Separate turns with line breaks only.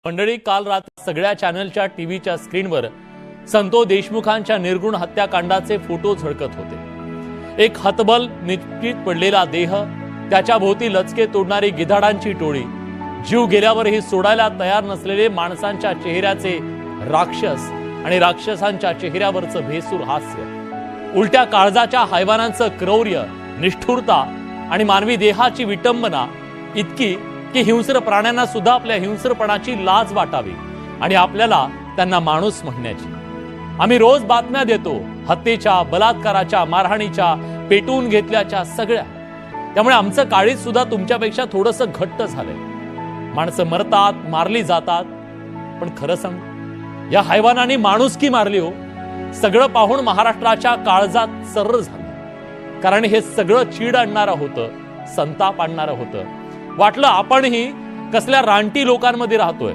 मंडळी, काल रात्री सगळ्या चॅनलच्या टीव्हीच्या स्क्रीनवर संतोष देशमुखांच्या निर्गुण हत्याकांडाचे फोटो झळकत होते। एक हतबल निश्चित पडलेला देह, त्याच्या भोवती लचके तोडणारी गिधाडांची टोळी, जीव गेल्यावरही सोडायला तयार नसलेले माणसांच्या चेहऱ्याचे राक्षस आणि राक्षसांच्या चेहऱ्यावरचं भेसूर हास्य, उलट्या काळजाच्या हैवानांचं क्रौर्य, निष्ठुरता आणि मानवी देहाची विटंबना इतकी की हिंस्र प्राण्यांना सुद्धा आपल्या हिंस्रपणाची लाज वाटावी आणि आपल्याला त्यांना माणूस म्हणण्याची। आम्ही रोज बातम्या देतो हत्येच्या, बलात्काराच्या, मारहाणीच्या, पेटवून घेतल्याच्या सगळ्या। त्यामुळे आमचं काळीज सुद्धा तुमच्यापेक्षा थोडंसं घट्ट झालंय। माणसं मरतात, मारली जातात, पण खरं सांग, या हैवानांनी माणुसकी मारली हो। सगळं पाहून महाराष्ट्राच्या काळजात सर्र झालं, कारण हे सगळं चीड आणणारं होतं, संताप आणणारं होतं। वाटलं आपणही कसल्या रानटी लोकांमध्ये राहतोय।